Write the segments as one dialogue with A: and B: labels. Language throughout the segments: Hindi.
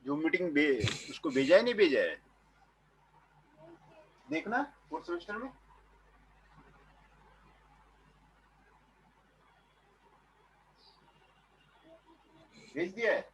A: जो मीटिंग उसको भेजा है नहीं भेजा है, देखना फोर्थ सेमेस्टर में। भेज दिया है।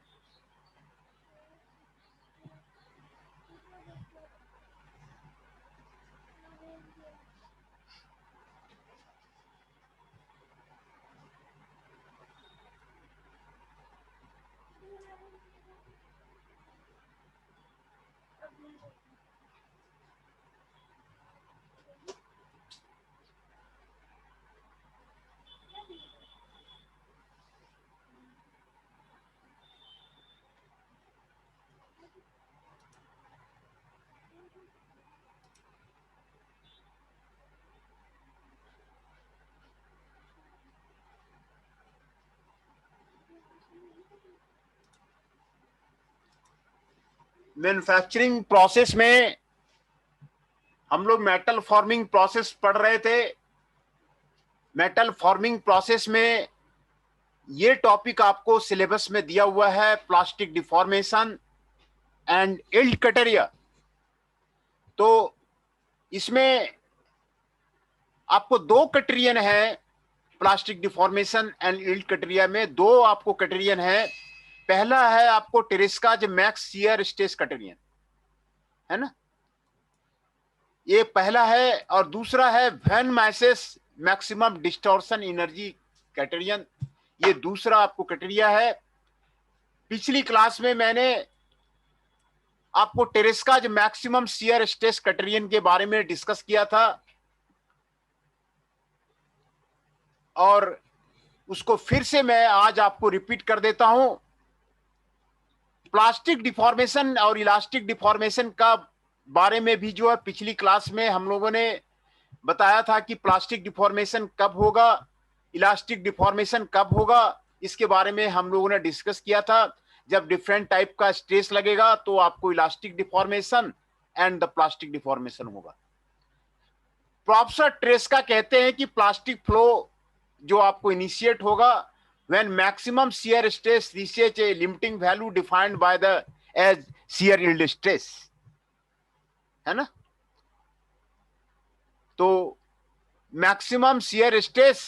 A: मैन्युफैक्चरिंग प्रोसेस में हम लोग मेटल फॉर्मिंग प्रोसेस पढ़ रहे थे। मेटल फॉर्मिंग प्रोसेस में ये टॉपिक आपको सिलेबस में दिया हुआ है, plastic deformation and yield criteria. तो इसमें आपको दो क्राइटेरियन है, plastic deformation and yield criteria में दो आपको क्राइटेरियन है। पहला है आपको Tresca max shear stress criterion, है ना, ये पहला है। और दूसरा है von Mises maximum distortion energy criterion, ये दूसरा आपको क्राइटेरिया है। पिछली क्लास में मैंने आपको टेरेस्का मैक्सिमम शियर स्ट्रेस क्राइटेरियन के बारे में डिस्कस किया था, और उसको फिर से मैं आज आपको रिपीट कर देता हूं। प्लास्टिक डिफॉर्मेशन और इलास्टिक डिफॉर्मेशन का बारे में भी जो है पिछली क्लास में हम लोगों ने बताया था कि प्लास्टिक डिफॉर्मेशन कब होगा, इलास्टिक डिफॉर्मेशन कब होगा, इसके बारे में हम लोगों ने डिस्कस किया था। जब डिफरेंट टाइप का स्ट्रेस लगेगा तो आपको elastic deformation and the plastic deformation होगा। प्रोफेसर ट्रेस्का कहते हैं कि प्लास्टिक फ्लो जो आपको इनिशिएट होगा when maximum shear stress reaches a limiting value defined by the edge shear yield stress, है ना। तो मैक्सिमम शियर स्ट्रेस,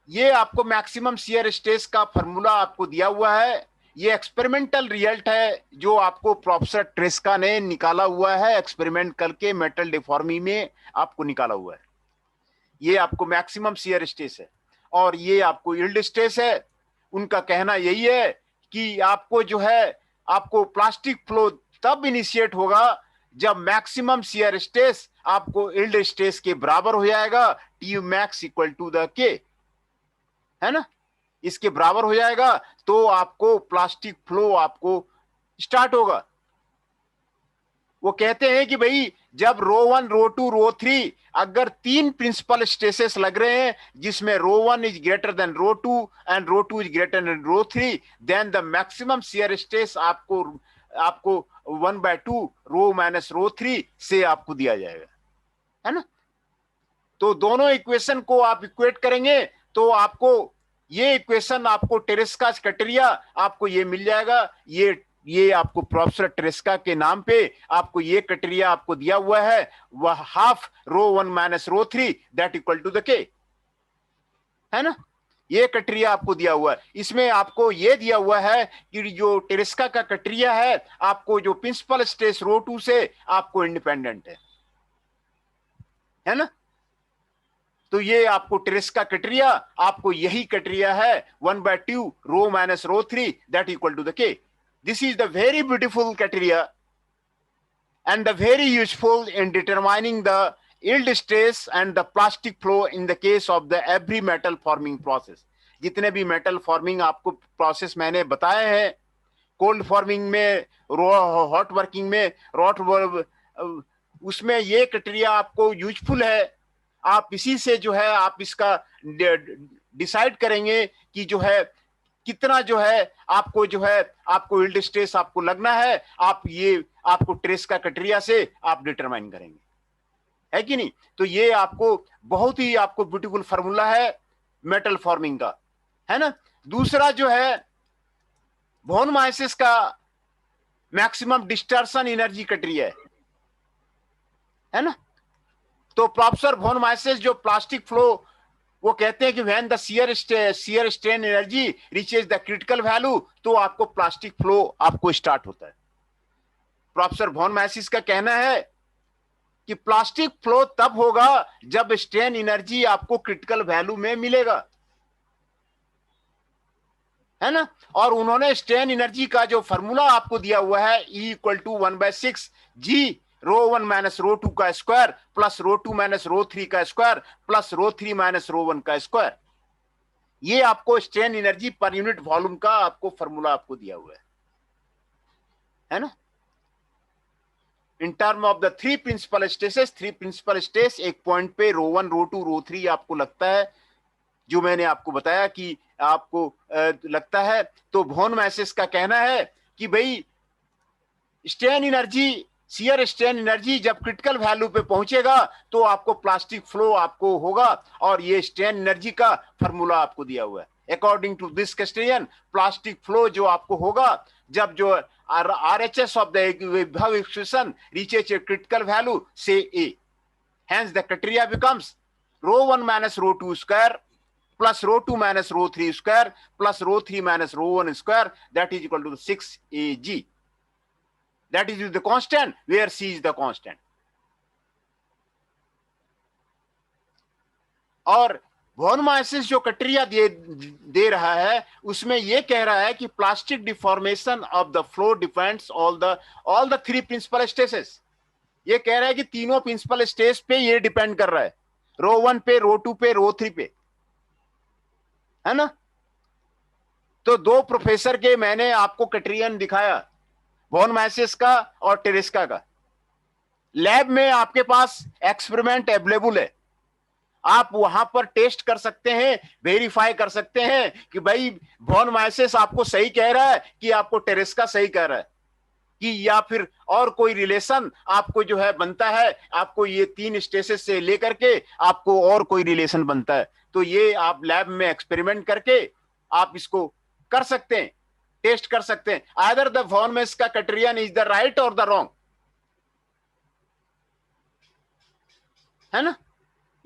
A: ये आपको मैक्सिमम शियर स्ट्रेस का फॉर्मूला आपको दिया हुआ है। ये एक्सपेरिमेंटल रिजल्ट है जो आपको प्रोफेसर ट्रेस्का ने निकाला हुआ है, एक्सपेरिमेंट करके मेटल डिफॉर्मी में आपको निकाला हुआ है। ये आपको मैक्सिमम शियर स्ट्रेस है और ये आपको यील्ड स्ट्रेस है। उनका कहना यही है कि आपको जो है आपको प्लास्टिक फ्लो तब इनिशिएट होगा जब मैक्सिमम शियर स्ट्रेस आपको यील्ड स्ट्रेस के बराबर हो जाएगा, T max equal to the K, है ना, इसके बराबर हो जाएगा तो आपको प्लास्टिक फ्लो आपको स्टार्ट होगा। वो कहते हैं कि भाई जब रो 1 रो 2 रो 3 अगर तीन प्रिंसिपल स्ट्रेसेस लग रहे हैं जिसमें rho 1 is greater than rho 2 and rho 2 is greater than rho 3, then the maximum shear stress आपको आपको 1/2 रो माइनस रो 3 से आपको दिया जाएगा, है ना। तो दोनों इक्वेशन को आप इक्वेट करेंगे तो आपको ये इक्वेशन, आपको टेरेस्का क्राइटेरिया आपको ये मिल जाएगा। ये आपको प्रोफेसर टेरेस्का के नाम पे आपको ये क्राइटेरिया आपको दिया हुआ है, वह half rho 1 minus rho 3 that equal to the K, है ना। ये क्राइटेरिया आपको दिया हुआ है। इसमें आपको ये दिया हुआ है कि जो टेरेस्का का क्राइटेरिया है आपको जो प्रिंसिपल स्ट्रेस रो 2 से आपको इंडिपेंडेंट है ना। तो ये आपको टेरेस्का क्राइटेरिया, आपको यही क्राइटेरिया है 1/2 rho minus rho 3 that equal to the K. This is the very beautiful criteria and the very useful in determining the yield stress and the plastic flow in the case of the every metal forming process। जितने भी मेटल फॉर्मिंग आपको प्रोसेस मैंने बताए हैं, कोल्ड फॉर्मिंग में, हॉट वर्किंग में, उसमें ये क्राइटेरिया आपको यूजफुल है। आप इसी से जो है आप इसका डिसाइड करेंगे कि जो है कितना जो है आपको यील्ड स्ट्रेस आपको लगना है, आप ये आपको ट्रेस्का क्राइटेरिया से आप डिटरमाइन करेंगे, है कि नहीं। तो ये आपको बहुत ही आपको ब्यूटीफुल फार्मूला है मेटल फॉर्मिंग का, है ना। दूसरा जो है वॉन माइसिस का मैक्सिमम डिस्टर्शन एनर्जी क्राइटेरिया है ना। तो प्रोफेसर वॉन माइसिस जो प्लास्टिक फ्लो, वो कहते हैं कि when the shear strain energy reaches the critical value, तो आपको प्लास्टिक फ्लो आपको स्टार्ट होता है। प्रोफेसर वॉन माइसिस का कहना है कि प्लास्टिक फ्लो तब होगा जब स्ट्रेन एनर्जी आपको क्रिटिकल वैल्यू में मिलेगा, है ना। और उन्होंने स्ट्रेन एनर्जी का जो फॉर्मूला आपको दिया हुआ है, E equal to 1/6 G ρ1 minus ρ2 का स्क्वायर प्लस ρ2 माइनस ρ3 का स्क्वायर प्लस ρ3 माइनस ρ1 का स्क्वायर, ये आपको strain energy per unit volume का आपको फॉर्मूला आपको दिया हुआ है ना। In term of the three principal stages, एक पॉइंट पे ρ1 ρ2 ρ3 आपको लगता है, जो मैंने आपको बताया कि आपको लगता है। तो वॉन माइसिस का कहना है कि भाई strain energy, shear strain energy जब क्रिटिकल वैल्यू पे पहुंचेगा तो आपको प्लास्टिक फ्लो आपको होगा, और ये स्ट्रेन एनर्जी का फॉर्मूला आपको दिया हुआ है। According to this question, plastic flow जो आपको होगा जब जो RHS ऑफ द विभव expression reaches a critical value से A, hence the criteria becomes ρ1 minus ρ2 square plus ρ2 minus ρ3 square plus ρ3 minus ρ1 square, that is equal to 6AG. That is the constant where C is the constant. और वॉन माइसिस जो क्राइटेरिया दे रहा है, उसमें यह कह रहा है कि plastic deformation of the flow depends all the three principal stages. ये कह रहा है कि तीनों प्रिंसिपल स्टेज पे ये डिपेंड कर रहा है, ρ1 पे, ρ2 पे, ρ3 पे, है ना। तो दो प्रोफेसर के मैंने आपको क्राइटेरियन दिखाया, वॉन माइसिस का और टेरेस्का का। लैब में आपके पास एक्सपेरिमेंट अवेलेबल है, आप वहां पर टेस्ट कर सकते हैं, वेरीफाई कर सकते हैं कि भाई वॉन माइसिस आपको सही कह रहा है कि आपको टेरेस्का सही कह रहा है, कि या फिर और कोई रिलेशन आपको जो है बनता है, आपको ये तीन स्टेजेस से लेकर के आपको और कोई रिलेशन बनता है। तो ये आप लैब में एक्सपेरिमेंट करके आप इसको कर सकते हैं, टेस्ट कर सकते हैं। आइदर द वॉन माइसिस का क्राइटेरियन इज द राइट और द रॉन्ग, है ना।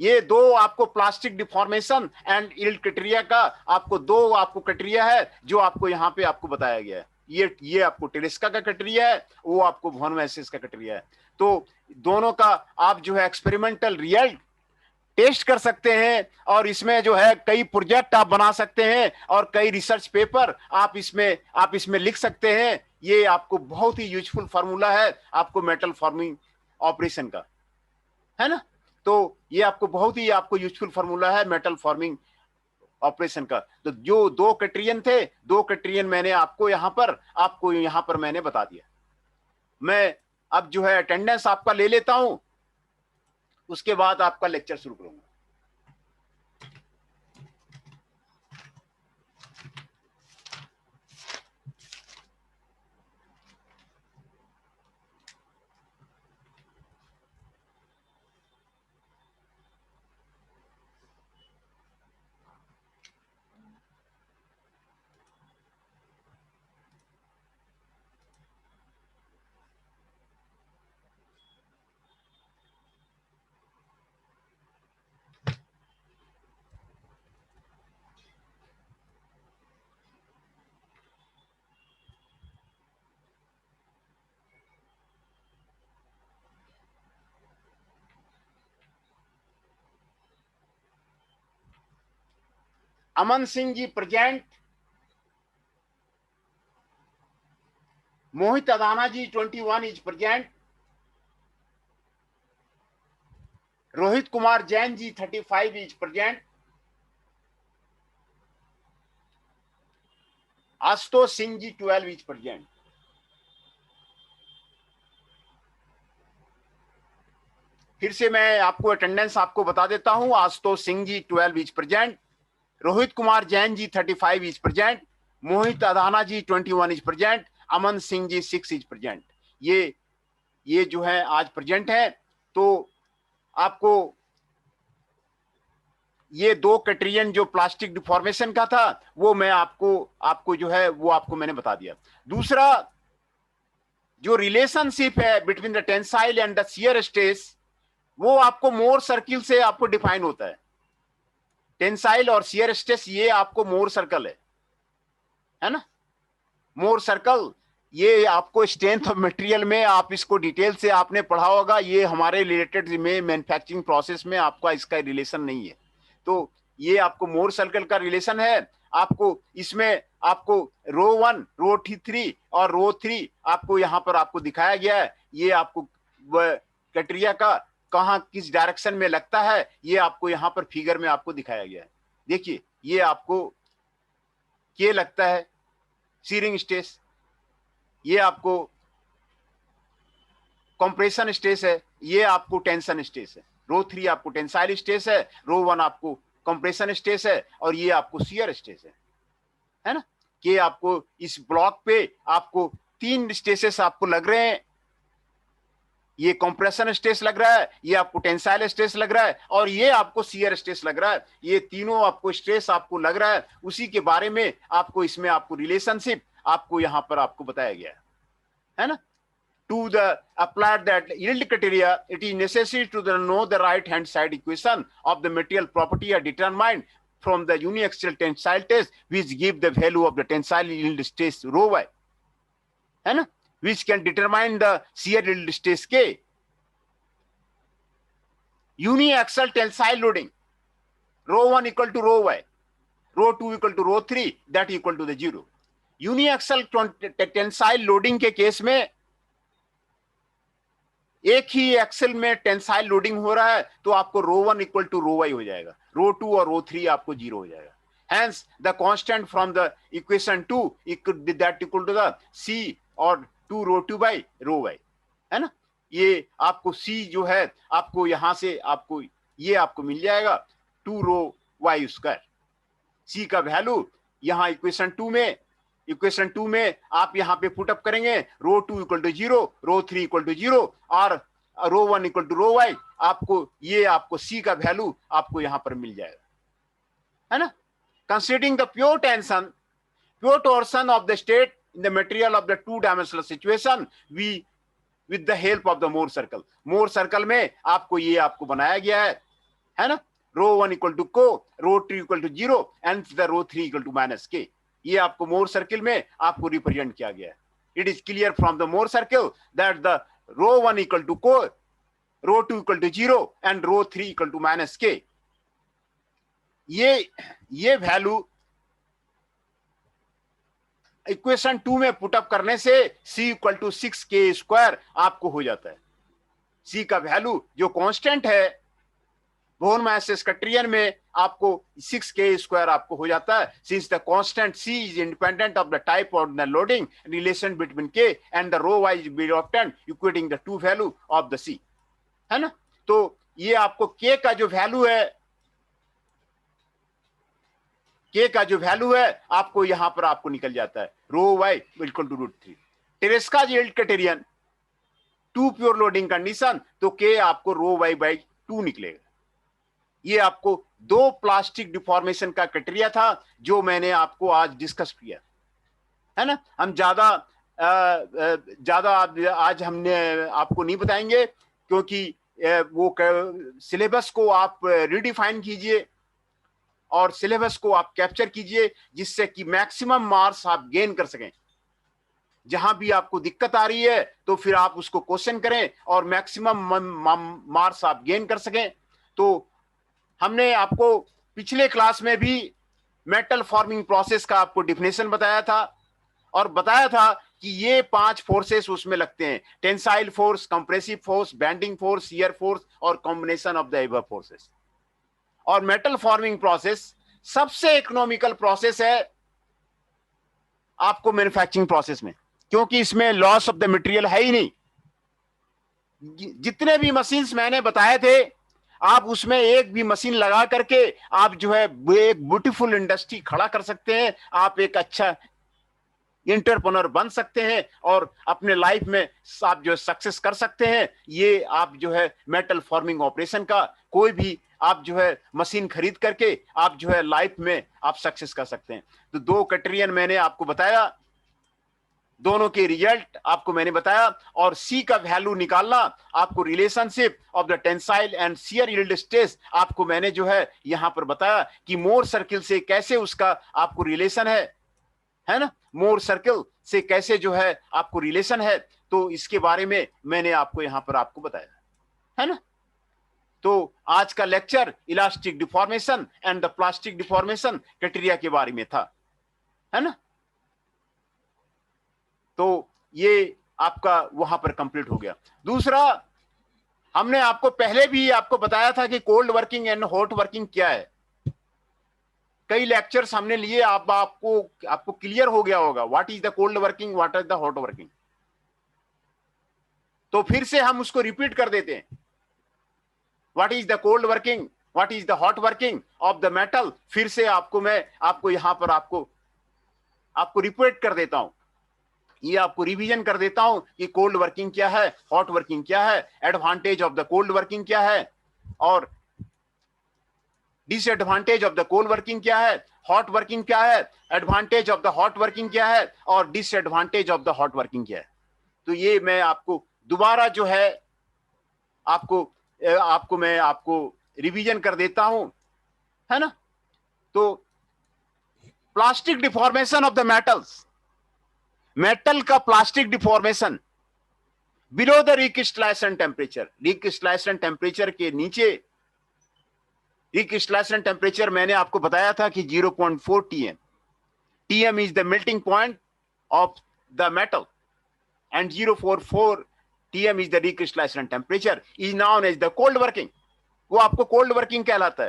A: ये दो आपको plastic deformation and yield criteria का आपको दो आपको क्राइटेरिया है जो आपको यहाँ पे आपको बताया गया है। ये आपको टेरेस्का का क्राइटेरिया है, वो आपको वॉन माइसिस का क्राइटेरिया है। तो दोनों का आप जो है एक्सपेरिमेंटल रिजल्ट टेस्ट कर सकते हैं, और इसमें जो है कई प्रोजेक्ट आप बना सकते हैं और कई रिसर्च पेपर आप इसमें लिख सकते हैं। ये आपको बहुत ही यूजफुल फार्मूला है आपको मेटल फॉर्मिंग ऑपरेशन का, है ना। तो ये आपको बहुत ही आपको यूजफुल फार्मूला है मेटल फॉर्मिंग ऑपरेशन का। तो जो दो क्राइटेरियन थे, दो क्राइटेरियन मैंने आपको यहाँ पर मैंने बता दिया। मैं अब जो है अटेंडेंस आपका ले लेता हूं, उसके बाद आपका लेक्चर शुरू करूंगा। Aman Singh ji present, Mohit Adana ji 21 is present, Rohit Kumar Jain ji 35 is present, Ashutosh Singh ji 12 is present. फिर से मैं आपको अटेंडेंस आपको बता देता हूं। Ashutosh Singh ji 12 is present, Rohit Kumar Jain ji 35 is present, Mohit Adana ji 21 is present, Aman Singh ji 6 is present. ये जो है आज प्रेजेंट है। तो आपको ये दो क्राइटेरियन जो प्लास्टिक डिफॉर्मेशन का था वो मैं आपको जो है वो आपको मैंने बता दिया। दूसरा जो रिलेशनशिप है between the tensile and the shear stress, वो आपको मोर सर्किल से आपको डिफाइन होता है। टेंसाइल और शियर स्ट्रेस ये आपको मोर सर्कल है ना, मोर सर्कल। ये आपको स्ट्रेंथ ऑफ मटेरियल में आप इसको डिटेल से आपने पढ़ा होगा, ये हमारे रिलेटेड में मैन्युफैक्चरिंग प्रोसेस में आपका इसका रिलेशन नहीं है। तो ये आपको मोर सर्कल का रिलेशन है। आपको इसमें आपको रो 1, रो 3 और रो 3 आपको यहां पर आपको दिखाया गया है। ये आपको क्राइटेरिया का कहां किस डायरेक्शन में लगता है ये आपको यहां पर फिगर में आपको दिखाया गया है। देखिए ये आपको क्या लगता है सीरिंग स्ट्रेस, ये आपको कंप्रेशन स्ट्रेस है, ये आपको टेंशन स्ट्रेस है। रो 3 आपको टेंसाइल स्ट्रेस है, रो 1 आपको कंप्रेशन स्ट्रेस है और ये आपको शियर स्ट्रेस है ना। कि आपको इस ब्लॉक पे आपको 3 स्ट्रेसेस आपको लग रहे हैं। ये कंप्रेशन स्ट्रेस लग रहा है, ये आपको टेंसाइल स्ट्रेस लग रहा है और ये आपको शियर स्ट्रेस लग रहा है। ये तीनों आपको स्ट्रेस आपको लग रहा है, उसी के बारे में आपको इसमें आपको रिलेशनशिप आपको यहां पर आपको बताया गया है ना। To the apply that yield criteria, it is necessary to know the right hand side equation of the material property are determined from the uniaxial tensile test, which give the value of the tensile yield stress rho y, है ना, which can determine the shear yield stress k. Uniaxial tensile loading, rho 1 equal to rho y, rho 2 equal to rho 3, that equal to the 0. Uniaxial tensile loading के केस में एक ही एक्सेल में टेंसाइल लोडिंग हो रहा है तो आपको रो 1 इक्वल टू रो वाई हो जाएगा, रो 2 और रो 3 आपको 0 हो जाएगा। Hence the constant from the equation 2 that equal to the c और 2 रो 2 by रो y, है ना। ये आपको c जो है आपको यहां से आपको ये आपको मिल जाएगा 2 रो y स्क्वायर। c का वैल्यू यहां इक्वेशन 2 में आप यहां पे पुटअप करेंगे, rho 2 equal to 0, rho 3 equal to 0 और rho 1 equal to rho Y. आपको ये आपको c का वैल्यू आपको यहां पर मिल जाएगा, है ना। Considering the pure torsion of the state in the material of the 2 dimensional situation we with the help of the Mohr circle में आपको ये आपको बनाया गया है ना। रो 1 इक्वल टू को, रो 2 equal to 0 and the rho 3 equal to minus के। ये आपको मोर सर्किल में आपको रिप्रेजेंट किया गया है। It is clear from the more circle that the row 1 equal to को, रो 2 equal to 0 and row 3 equal to minus के। ये वैल्यू इक्वेशन 2 में पुटअप करने से c equal to 6k square आपको हो जाता है। c का वैल्यू जो कांस्टेंट है बोन मास क्राइटेरियन में आपको 6k स्क्वायर आपको हो जाता है, since the constant c is independent of the type of the loading relation between k and the row y is be obtained equating the two value of the c, है ना। तो ये आपको k का जो वैल्यू है आपको यहां पर आपको निकल जाता है rho y equal to √3। Tresca yield criterion 2 pure loading condition, तो k आपको रो y बाई 2 निकलेगा। ये आपको 2 प्लास्टिक डिफॉर्मेशन का क्राइटेरिया था जो मैंने आपको आज डिस्कस किया, है ना। हम ज्यादा आज हमने आपको नहीं बताएंगे क्योंकि वो सिलेबस को आप रिडिफाइन कीजिए और सिलेबस को आप कैप्चर कीजिए जिससे कि मैक्सिमम मार्क्स आप गेन कर सकें। जहां भी आपको दिक्कत आ रही है तो फिर आप उसको क्वेश्चन करें और मैक्सिमम मार्क्स आप गेन कर सकें। तो हमने आपको पिछले क्लास में भी मेटल फॉर्मिंग प्रोसेस का आपको डिफिनेशन बताया था और बताया था कि ये 5 फोर्सेस उसमें लगते हैं, tensile force, compressive force, bending force, shear force और combination of the above forces. और मेटल फॉर्मिंग प्रोसेस सबसे इकोनॉमिकल प्रोसेस है आपको मैन्युफैक्चरिंग प्रोसेस में, क्योंकि इसमें लॉस ऑफ द मटेरियल है ही नहीं। जितने भी मशीन्स मैंने बताए थे आप उसमें एक भी मशीन लगा करके आप जो है एक ब्यूटीफुल इंडस्ट्री खड़ा कर सकते हैं। आप एक अच्छा एंटरप्रेन्योर बन सकते हैं और अपने लाइफ में आप जो सक्सेस कर सकते हैं। ये आप जो है मेटल फॉर्मिंग ऑपरेशन का कोई भी आप जो है मशीन खरीद करके आप जो है लाइफ में आप सक्सेस कर सकते हैं। तो 2 क्राइटेरियन मैंने आपको बताया, दोनों के रिजल्ट आपको मैंने बताया, और सी का वैल्यू निकालना आपको relationship of the tensile and shear yield stress आपको मैंने जो है यहां पर बताया कि मोर सर्किल से कैसे उसका आपको रिलेशन है ना, मोर सर्किल से कैसे जो है आपको रिलेशन है। तो इसके बारे में मैंने आपको यहां पर आपको बताया है ना। तो आज का lecture elastic deformation and the plastic deformation criteria के बारे में था, है ना। तो ये आपका वहां पर कंप्लीट हो गया। दूसरा, हमने आपको पहले भी आपको बताया था कि cold working and hot working क्या है। कई लेक्चर्स हमने लिए, आपको क्लियर हो गया होगा what is the cold working, what is the hot working. तो फिर से हम उसको रिपीट कर देते हैं, what is the cold working, what is the hot working of the metal. फिर से मैं आपको यहां पर आपको रिपीट कर देता हूं, ये आपको रिवीजन कर देता हूं कि कोल्ड वर्किंग क्या है, हॉट वर्किंग क्या है, advantage of the cold working क्या है, और disadvantage of the cold working क्या है, हॉट वर्किंग क्या है, advantage of the hot working क्या है, और disadvantage of the hot working क्या है। तो ये मैं आपको दोबारा जो है मैं आपको रिवीजन कर देता हूं, है ना। तो plastic deformation of the metals, metal का plastic deformation below the recrystallization temperature, recrystallization temperature के नीचे। रिक्रिस्टलाइजेशन टेम्परेचर मैंने आपको बताया था कि 0.4 TM, TM is the melting point of the metal and 0.44 TM is the recrystallization temperature, is known as the cold working। वो आपको कोल्ड वर्किंग कहलाता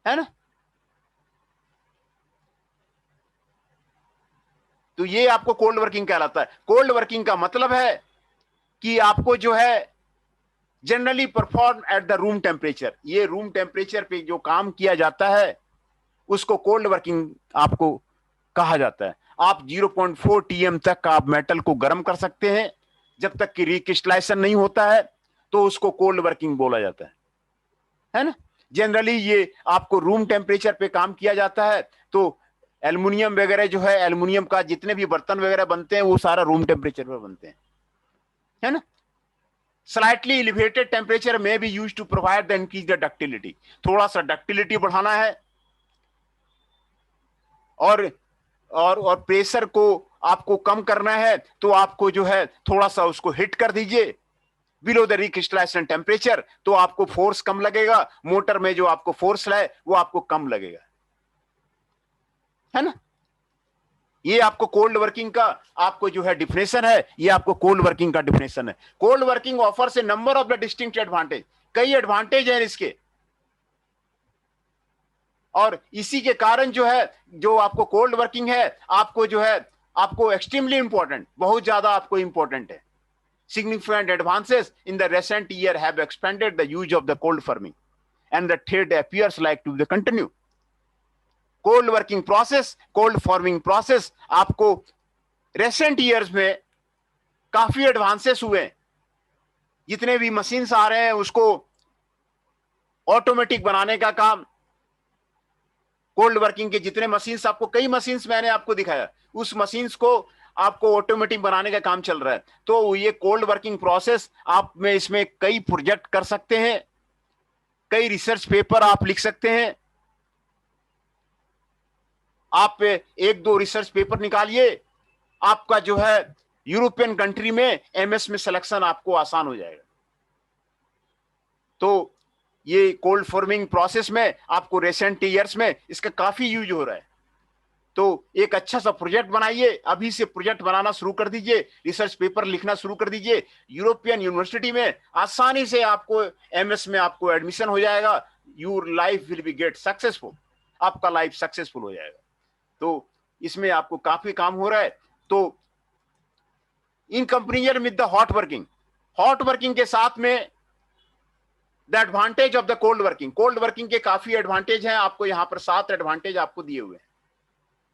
A: है ना। तो ये आपको कोल्ड वर्किंग कहलाता है। कोल्ड वर्किंग का मतलब है कि आपको जो है generally perform at the room temperature, ये रूम टेम्परेचर पे जो काम किया जाता है उसको कोल्ड वर्किंग आपको कहा जाता है। आप 0.4 TM तक आप मेटल को गर्म कर सकते हैं, जब तक कि रिक्रिस्टलाइजेशन नहीं होता है तो उसको कोल्ड वर्किंग बोला जाता है ना। जनरली ये आपको रूम टेम्परेचर पे काम किया जाता है। तो एल्युमिनियम वगैरह जो है, एल्युमिनियम का जितने भी बर्तन वगैरह बनते हैं वो सारा रूम टेम्परेचर पे बनते हैं, है ना। स्लाइटली एलिवेटेड टेम्परेचर में be used to provide the increase the ductility, थोड़ा सा डक्टिलिटी बढ़ाना है और प्रेशर को आपको कम करना है, तो आपको जो है थोड़ा सा उसको हिट कर दीजिए बिलो द रिक्रिस्टलाइजेशन टेम्परेचर, तो आपको फोर्स कम लगेगा, मोटर में जो आपको फोर्स है वो आपको कम लगेगा, है ना। ये आपको कोल्ड वर्किंग का आपको जो है डिफिनेशन है, ये आपको कोल्ड वर्किंग का डिफिनेशन है। Cold working offers A number of the distinct advantage, कई एडवांटेज हैं इसके, और इसी के कारण जो है जो आपको कोल्ड वर्किंग है आपको जो है आपको एक्सट्रीमली इंपॉर्टेंट, बहुत ज्यादा आपको इंपॉर्टेंट है। Significant advances in the recent year have expanded the use of the cold forming and the trend appears like to the continue। Cold working process, cold forming process आपको रेसेंट ईयर्स में काफी एडवांसेस हुए। जितने भी मशीन्स आ रहे हैं उसको ऑटोमेटिक बनाने का काम, कोल्ड वर्किंग के जितने मशीन्स, आपको कई मशीन्स मैंने आपको दिखाया, उस मशीन्स को आपको ऑटोमेटिक बनाने का काम चल रहा है। तो ये कोल्ड वर्किंग प्रोसेस आप में इसमें कई प्रोजेक्ट कर सकते हैं, कई रिसर्च पेपर आप लिख सकते हैं। आप 1-2 रिसर्च पेपर निकालिए, आपका जो है यूरोपियन कंट्री में MS में सिलेक्शन आपको आसान हो जाएगा। तो ये कोल्ड फॉर्मिंग प्रोसेस में आपको रिसेंट ईयर्स में इसका काफी यूज हो रहा है। तो एक अच्छा सा प्रोजेक्ट बनाइए, अभी से प्रोजेक्ट बनाना शुरू कर दीजिए, रिसर्च पेपर लिखना शुरू कर दीजिए। यूरोपियन यूनिवर्सिटी में आसानी से आपको MS में आपको एडमिशन हो जाएगा। Your life will be get successful, आपका लाइफ सक्सेसफुल हो जाएगा। तो इसमें आपको काफी काम हो रहा है। तो in comparison with the hot working, hot working के साथ में the advantage of the cold working, cold working के काफी एडवांटेज हैं। आपको यहां पर 7 एडवांटेज आपको दिए हुए हैं।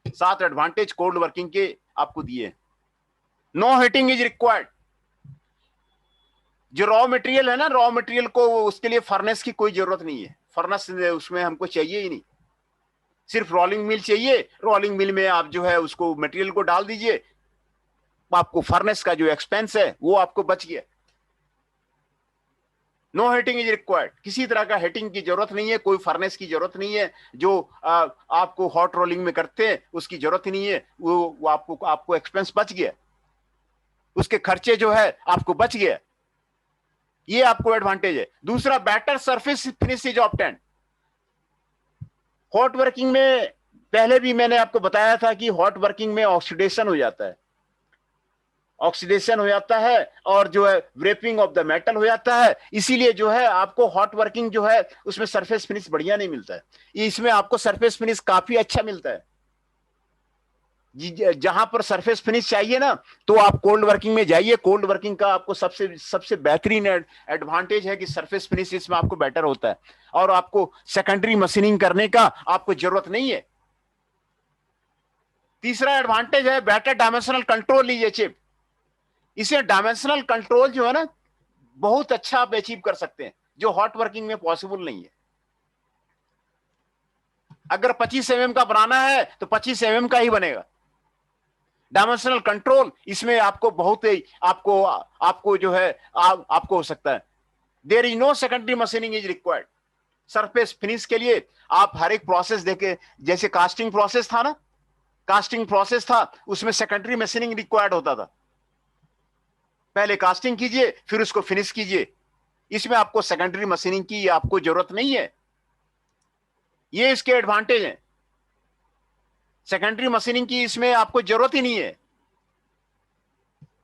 A: 7 एडवांटेज कोल्ड वर्किंग के आपको दिए। No heating is required. जो रॉ मटेरियल है ना, रॉ मटेरियल को उसके लिए फर्नेस की कोई जरूरत नहीं है, फर्नेस उसमें हमको चाहिए ही नहीं, सिर्फ रोलिंग मिल चाहिए। रोलिंग मिल में आप जो है उसको मटेरियल को डाल दीजिए, आपको फर्नेस का जो एक्सपेंस है वो आपको बच गया। नो हीटिंग इज रिक्वायर्ड, किसी तरह का हीटिंग की जरूरत नहीं है, कोई फर्नेस की जरूरत नहीं है। जो आपको हॉट रोलिंग में करते हैं उसकी जरूरत ही नहीं है, वो आपको एक्सपेंस बच गया, उसके खर्चे जो है आपको बच गया। ये आपको एडवांटेज है। दूसरा, better surface finish is obtained. Hot working में पहले भी मैंने आपको बताया था कि हॉट वर्किंग में ऑक्सीडेशन हो जाता है, ऑक्सीडेशन हो जाता है और जो है व्रेपिंग ऑफ द मेटल हो जाता है। इसीलिए जो है आपको हॉट वर्किंग जो है उसमें सरफेस फिनिश बढ़िया नहीं मिलता है। इसमें आपको सरफेस फिनिश काफी अच्छा मिलता है। जहां पर सरफेस फिनिश चाहिए ना, तो आप कोल्ड वर्किंग में जाइए। कोल्ड वर्किंग का आपको सबसे सबसे बेहतरीन एडवांटेज है कि सरफेस फिनिश इसमें आपको बेटर होता है और आपको सेकेंडरी मशीनिंग करने का आपको जरूरत नहीं है। तीसरा एडवांटेज है बेटर डायमेंशनल कंट्रोल लीजिए चिप। इसे डायमेंशनल कंट्रोल जो है ना बहुत अच्छा आप अचीव कर सकते हैं, जो हॉट वर्किंग में पॉसिबल नहीं है। अगर 25 mm का बनाना है तो 25 mm का ही बनेगा। डायमेंशनल कंट्रोल इसमें आपको बहुत ही आपको जो है आपको हो सकता है। There is no secondary machining is required. Surface finish के लिए आप हर एक प्रोसेस देखे, जैसे कास्टिंग प्रोसेस था ना, कास्टिंग प्रोसेस था उसमें सेकेंडरी मशीनिंग रिक्वायर्ड होता था। पहले कास्टिंग कीजिए फिर उसको फिनिश कीजिए। इसमें आपको सेकेंडरी मशीनिंग की आपको जरूरत नहीं है। ये इसके एडवांटेज हैं। सेकेंडरी मशीनिंग की इसमें आपको जरूरत ही नहीं है।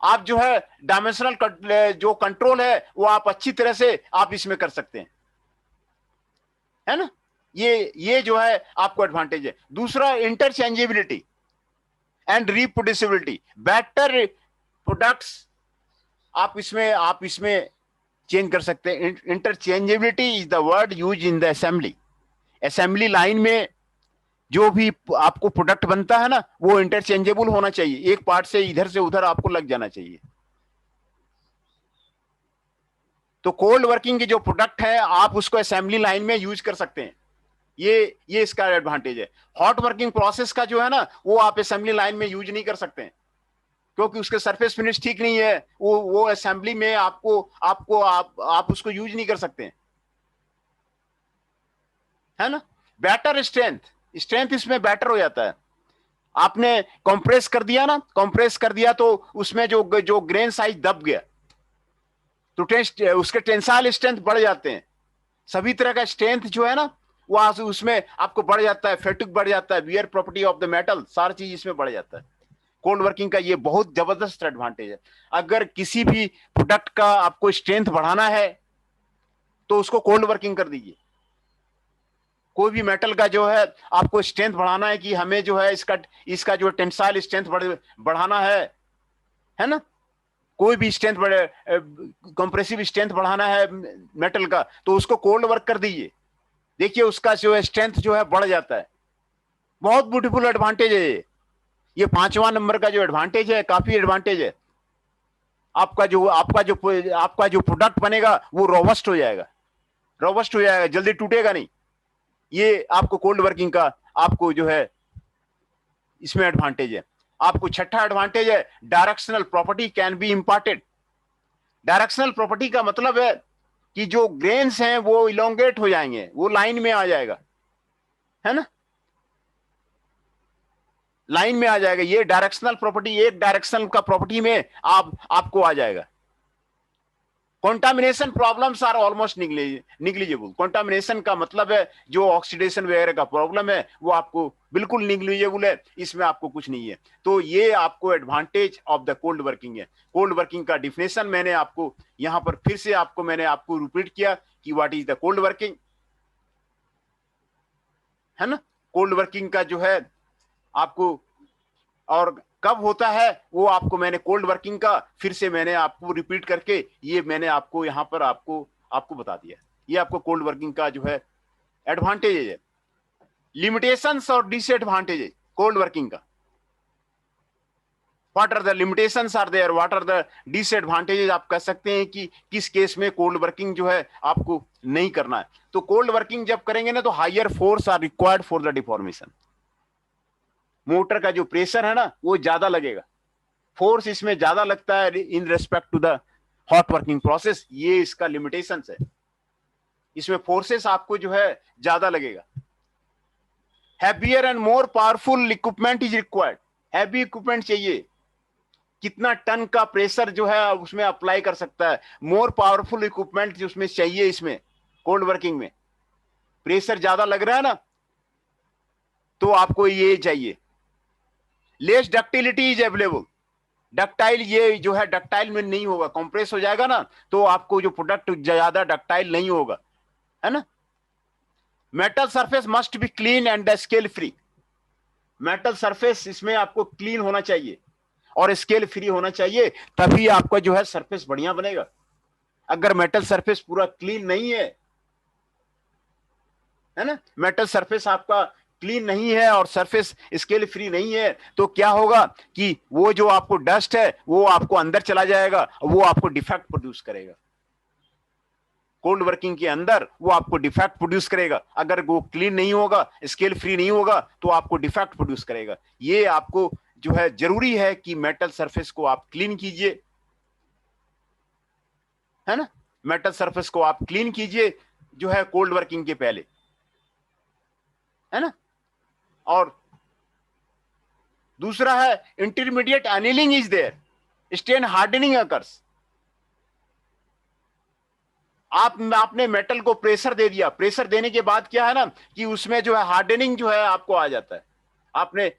A: आप जो है डायमेंशनल जो कंट्रोल है वो आप अच्छी तरह से आप इसमें कर सकते हैं, है ना। ये जो है आपको एडवांटेज है। दूसरा, interchangeability and reproducibility. Better products आप इसमें चेंज कर सकते हैं। Interchangeability is the word use in the assembly line में जो भी आपको प्रोडक्ट बनता है ना वो इंटरचेंजेबल होना चाहिए, एक पार्ट से इधर से उधर आपको लग जाना चाहिए। तो कोल्ड वर्किंग के जो प्रोडक्ट है आप उसको असेंबली लाइन में यूज कर सकते हैं। ये इसका एडवांटेज है। हॉट वर्किंग प्रोसेस का जो है ना वो आप असेंबली लाइन में यूज नहीं कर सकते हैं, क्योंकि उसके सरफेस फिनिश ठीक नहीं है। वो असेंबली में आप उसको यूज नहीं कर सकते हैं, है ना। बेटर स्ट्रेंथ इसमें बेटर हो जाता है। आपने कंप्रेस कर दिया ना, कंप्रेस कर दिया तो उसमें जो ग्रेन साइज दब गया तो उसके टेंसाइल स्ट्रेंथ बढ़ जाते हैं। सभी तरह का स्ट्रेंथ जो है ना वो उसमें आपको बढ़ जाता है, फैटिग बढ़ जाता है, wear property of the metal, सारी चीज इसमें बढ़ जाता है। कोल्ड वर्किंग का ये बहुत जबरदस्त एडवांटेज है। अगर किसी भी प्रोडक्ट का आपको स्ट्रेंथ बढ़ाना है तो उसको कोल्ड वर्किंग कर दीजिए। कोई भी मेटल का जो है आपको स्ट्रेंथ बढ़ाना है कि हमें जो है इसका जो टेंसाइल स्ट्रेंथ बढ़ाना है ना। कोई भी स्ट्रेंथ कंप्रेसिव स्ट्रेंथ बढ़ाना है मेटल का तो उसको कोल्ड वर्क कर दीजिए। देखिए उसका जो है स्ट्रेंथ जो है बढ़ जाता है। बहुत ब्यूटीफुल एडवांटेज है ये 5वां नंबर का जो एडवांटेज है, काफी एडवांटेज है। आपका जो प्रोडक्ट बनेगा वो रोबस्ट हो जाएगा, जल्दी टूटेगा नहीं। ये आपको कोल्ड वर्किंग का आपको जो है इसमें एडवांटेज है। आपको छठा एडवांटेज है, directional property can be imparted. Directional property का मतलब है कि जो ग्रेन्स हैं वो इलोंगेट हो जाएंगे, वो लाइन में आ जाएगा, है ना, लाइन में आ जाएगा। ये डायरेक्शनल प्रॉपर्टी, एक डायरेक्शन का प्रॉपर्टी में आपको आ जाएगा। Contamination problems are almost negligible. Contamination का मतलब है जो ऑक्सीडेशन वगैरह का प्रॉब्लम है वो आपको बिल्कुल निग्लिजिबल है, इसमें आपको कुछ नहीं है। तो ये आपको advantage of the cold working है। कोल्ड वर्किंग का डिफिनेशन मैंने आपको यहां पर फिर से मैंने आपको रिपीट किया कि what is the cold working, है ना। कोल्ड वर्किंग का जो है आपको और कब होता है वो आपको मैंने कोल्ड वर्किंग का फिर से मैंने आपको रिपीट करके ये मैंने आपको यहां पर आपको बता दिया। ये आपको कोल्ड वर्किंग का जो है एडवांटेज है। लिमिटेशंस और डिसएडवांटेज कोल्ड वर्किंग का। What are the limitations are there, what are the disadvantages, आप कह सकते हैं कि किस केस में कोल्ड वर्किंग जो है आपको नहीं करना है। तो कोल्ड वर्किंग जब करेंगे ना तो higher force are required for the deformation. Motor का जो प्रेशर है ना वो ज्यादा लगेगा, फोर्स इसमें ज्यादा लगता है in respect to the hot working process. ये इसका लिमिटेशन है, इसमें फोर्सेस आपको जो है ज्यादा लगेगा। Heavier and more powerful equipment is required. Heavy equipment चाहिए, कितना टन का प्रेशर जो है उसमें अप्लाई कर सकता है। मोर पावरफुल इक्विपमेंट जो उसमें चाहिए, इसमें कोल्ड वर्किंग में प्रेशर ज्यादा लग रहा है ना तो आपको ये चाहिए। Less ductility is available. Ductile ये जो है डक्टाइल में नहीं होगा, कंप्रेस हो जाएगा ना तो आपको जो प्रोडक्ट ज्यादा डक्टाइल नहीं होगा, है ना। Metal surface must be clean and scale free. Metal surface इसमें आपको क्लीन होना चाहिए और स्केल फ्री होना चाहिए, तभी आपका जो है सरफेस बढ़िया बनेगा। अगर मेटल सरफेस पूरा क्लीन नहीं है ना, मेटल सरफेस आपका क्लीन नहीं है और सरफेस स्केल फ्री नहीं है तो क्या होगा कि वो जो आपको डस्ट है वो आपको अंदर चला जाएगा, वो आपको डिफेक्ट प्रोड्यूस करेगा। कोल्ड वर्किंग के अंदर वो आपको डिफेक्ट प्रोड्यूस करेगा। अगर वो क्लीन नहीं होगा, स्केल फ्री नहीं होगा तो आपको डिफेक्ट प्रोड्यूस करेगा। ये आपको जो है जरूरी है कि मेटल सरफेस को आप क्लीन कीजिए, है ना। मेटल सरफेस को आप क्लीन कीजिए जो है कोल्ड वर्किंग के पहले, है ना। और दूसरा है intermediate annealing is there, strain hardening occurs. आपने मेटल को प्रेशर दे दिया, प्रेशर देने के बाद क्या है ना कि उसमें जो है हार्डनिंग जो है आपको आ जाता है। आपने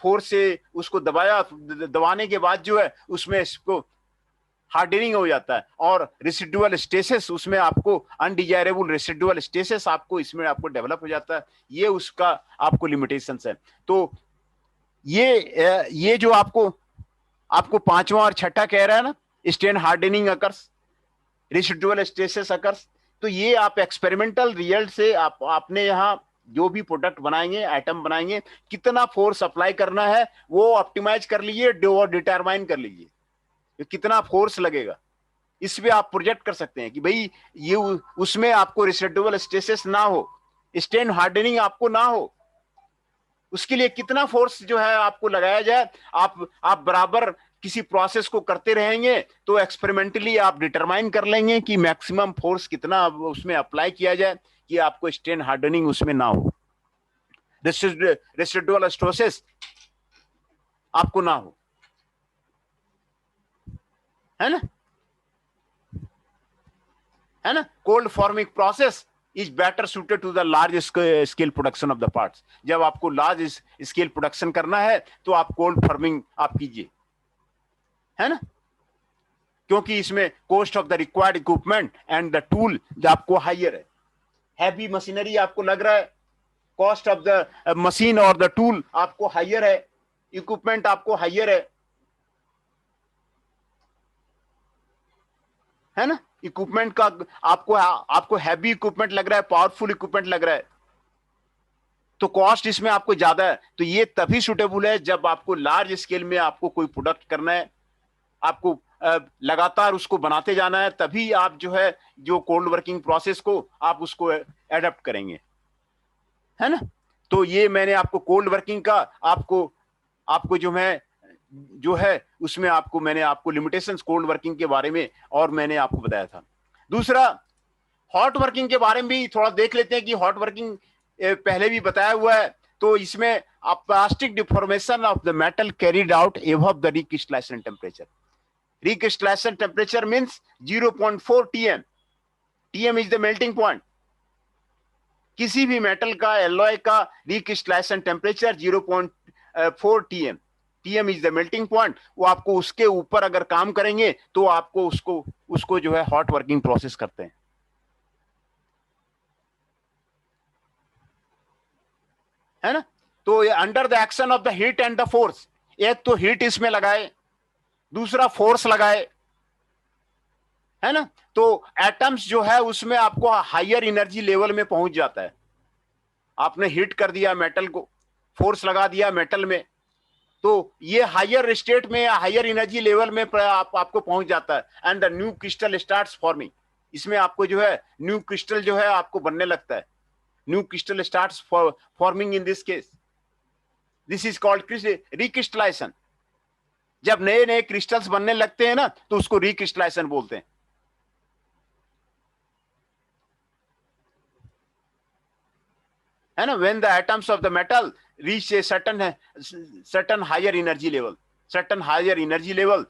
A: फोर्स से उसको दबाया, दबाने के बाद जो है उसमें इसको हार्डनिंग हो जाता है और रेसिडुअल स्टेसिस, उसमें आपको अनडिजायरेबल रेसिडुअल स्टेसिस आपको इसमें आपको डेवलप हो जाता है। ये उसका आपको लिमिटेशंस है। तो ये जो आपको पांचवा और छठा कह रहा है ना, strain hardening occurs, residual stresses occurs, तो ये आप एक्सपेरिमेंटल रिजल्ट से आपने यहाँ जो भी प्रोडक्ट बनाएंगे, आइटम बनाएंगे, कितना फोर्स अप्लाई करना है वो ऑप्टिमाइज कर लीजिए और डिटरमाइन कर लीजिए कितना फोर्स लगेगा। इस पे आप प्रोजेक्ट कर सकते हैं कि भाई ये उसमें आपको रेसिडुअल स्टेसिस ना हो, स्टेन हार्डनिंग आपको ना हो, उसके लिए कितना फोर्स जो है आपको लगाया जाए। आप बराबर किसी प्रोसेस को करते रहेंगे तो एक्सपेरिमेंटली आप डिटरमाइन कर लेंगे कि मैक्सिमम फोर्स कितना उसमें अप्लाई किया जाए कि आपको स्टेन हार्डनिंग उसमें ना हो, रेसिडुअल स्टेसिस आपको ना हो, है ना, है ना। Cold forming process is better suited to the large scale production of the parts. जब आपको लार्ज स्केल प्रोडक्शन करना है तो आप कोल्ड फॉर्मिंग आप कीजिए, है ना, क्योंकि इसमें cost of the required equipment and the tool आपको हाइयर है। हैवी मशीनरी आपको लग रहा है, कॉस्ट ऑफ द मशीन और द टूल आपको हाइयर है, इक्विपमेंट आपको हाइयर है ना। इक्विपमेंट का आपको हैवी इक्विपमेंट लग रहा है, पावरफुल इक्विपमेंट लग रहा है, तो कॉस्ट इसमें आपको ज्यादा है। तो ये तभी सुटेबल है जब आपको लार्ज स्केल में आपको कोई प्रोडक्ट करना है, आपको लगातार उसको बनाते जाना है, तभी आप जो है जो कोल्ड वर्किंग प्रोसेस को आप उसको एडप्ट करेंगे, है ना। तो ये मैंने आपको कोल्ड वर्किंग का आपको जो है उसमें मैंने आपको लिमिटेशंस कोल्ड वर्किंग के बारे में और मैंने आपको बताया था। दूसरा हॉट वर्किंग के बारे में भी थोड़ा देख लेते हैं कि हॉट वर्किंग पहले भी बताया हुआ है। तो इसमें आप plastic deformation of the metal carried out above the recrystallization temperature. Recrystallization temperature means 0.4 TM। TM is the melting point. किसी भी मेटल का एलॉय का recrystallisation temperature 0.4 TM। TM is the melting point. वो आपको उसके ऊपर अगर काम करेंगे तो आपको उसको जो है हॉट वर्किंग प्रोसेस करते हैं, है ना। तो under the action of the heat and the force, एक तो हीट इसमें लगाए, दूसरा फोर्स लगाए, है ना। तो एटम्स जो है उसमें आपको हायर एनर्जी लेवल में पहुंच जाता है। आपने हीट कर दिया मेटल को, फोर्स लगा दिया मेटल में, तो ये हायर स्टेट में, हायर एनर्जी लेवल में आपको पहुंच जाता है, and the new crystal starts forming. इसमें आपको जो है न्यू क्रिस्टल जो है आपको बनने लगता है, new crystal starts forming in this case, this is called recrystallisation. जब नए नए क्रिस्टल्स बनने लगते हैं ना, तो उसको रिक्रिस्टलाइजेशन बोलते हैं, है ना। When the atoms of the metal reach a certain higher energy level, certain higher energy level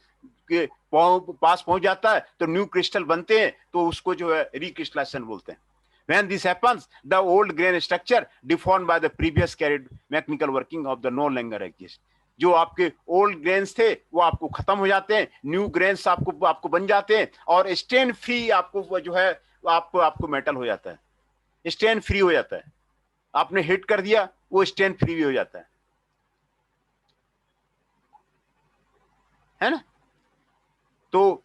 A: के पास पहुंच जाता है, तो न्यू क्रिस्टल बनते हैं, तो उसको जो है रिक्रिस्टलाइजेशन बोलते हैं। When this happens, the old grain structure deformed by the previous carried mechanical working of the no longer exist. जो आपके ओल्ड ग्रेन्स थे वो आपको खत्म हो जाते हैं, न्यू ग्रेन्स आपको बन जाते हैं, और स्टेन फ्री आपको जो है आपको मेटल हो जाता है, स्टेन फ्री हो जाता है। आपने हिट कर दिया, वो स्टेन फ्री भी हो जाता है ना। तो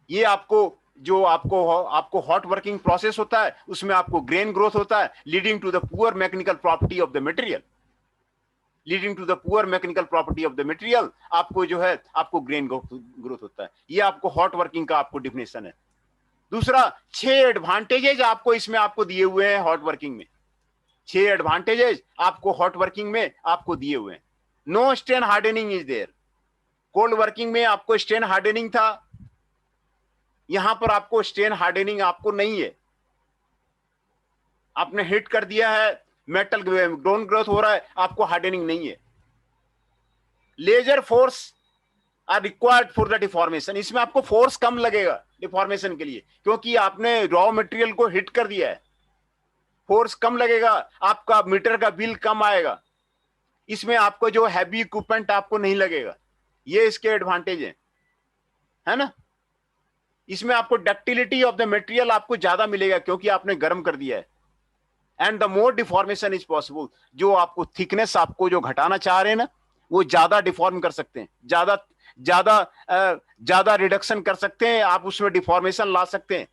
A: ये आपको जो आपको हॉट वर्किंग प्रोसेस होता है, उसमें आपको ग्रेन ग्रोथ होता है, leading to the poor mechanical property of the material, leading to the poor mechanical property of the material, आपको जो है आपको ग्रेन ग्रोथ होता है। ये आपको हॉट वर्किंग का आपको डिफिनेशन है। दूसरा, 6 एडवांटेजेस आपको इसमें आपको दिए हुए हैं हॉट वर्किंग में, 6 एडवांटेजेस आपको हॉट वर्किंग में आपको दिए हुए हैं। No strain hardening is there. Cold working में आपको स्ट्रेन हार्डनिंग था, यहां पर आपको स्ट्रेन हार्डनिंग आपको नहीं है। आपने हिट कर दिया है, मेटल ग्रोन ग्रोथ हो रहा है, आपको हार्डनिंग नहीं है। Lesser force are required for the deformation. इसमें आपको फोर्स कम लगेगा डिफॉर्मेशन के लिए, क्योंकि आपने रॉ मटेरियल को हिट कर दिया है, फोर्स कम लगेगा, आपका मीटर का बिल कम आएगा, इसमें आपको जो हैवी इक्विपमेंट आपको नहीं लगेगा। ये इसके एडवांटेज है ना। इसमें आपको डक्टिलिटी ऑफ द मटेरियल आपको ज्यादा मिलेगा, क्योंकि आपने गर्म कर दिया है, and the more deformation is possible. जो आपको थिकनेस आपको जो घटाना चाह रहे हैं ना, वो ज्यादा डिफॉर्म कर सकते हैं, ज्यादा रिडक्शन कर सकते हैं आप, उसमें डिफॉर्मेशन ला सकते हैं।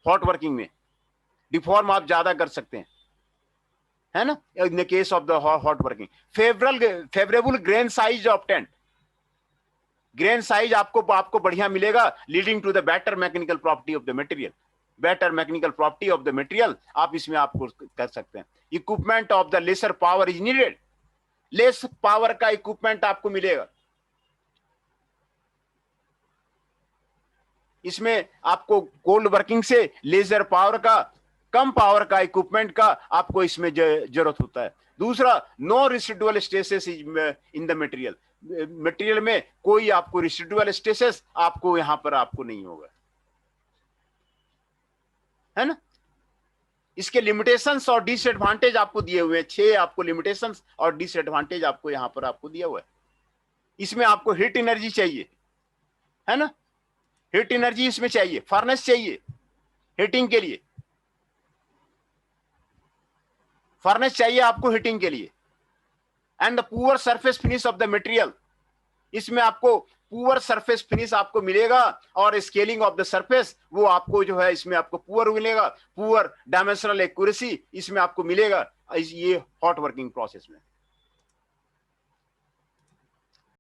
A: हॉट वर्किंग में डिफॉर्म आप ज्यादा कर सकते हैं, है ना, in the case of the hot working. Favourable grain size obtained, grain size आपको बढ़िया मिलेगा, leading to the better mechanical property of the material, better mechanical property of the material आप इसमें आपको कर सकते हैं। Equipment of the lesser power is needed, less power का इक्विपमेंट आपको मिलेगा। इसमें आपको कोल्ड वर्किंग से लेजर पावर का, कम पावर का इक्विपमेंट का आपको इसमें जरूरत होता है। दूसरा, no residual stresses in the material, material में कोई आपको रेसिडुअल स्ट्रेसेस आपको यहां पर आपको नहीं होगा, है ना। इसके लिमिटेशंस और डिसएडवांटेज आपको दिए हुए हैं, 6 आपको लिमिटेशंस और डिसएडवांटेज आपको यहां पर आपको दिया हुआ है। इसमें आपको हीट एनर्जी चाहिए, है ना, हीट एनर्जी इसमें चाहिए, फर्नेस चाहिए हीटिंग के लिए, फर्नेस चाहिए आपको हीटिंग के लिए, and the poor surface finish off the material, इसमें आपको पुअर सरफेस फिनिश आपको मिलेगा, और स्केलिंग ऑफ द सरफेस वो आपको जो है इसमें आपको पुअर मिलेगा, पुअर डायमेंशनल एक्यूरेसी इसमें आपको मिलेगा ये हॉट वर्किंग प्रोसेस में।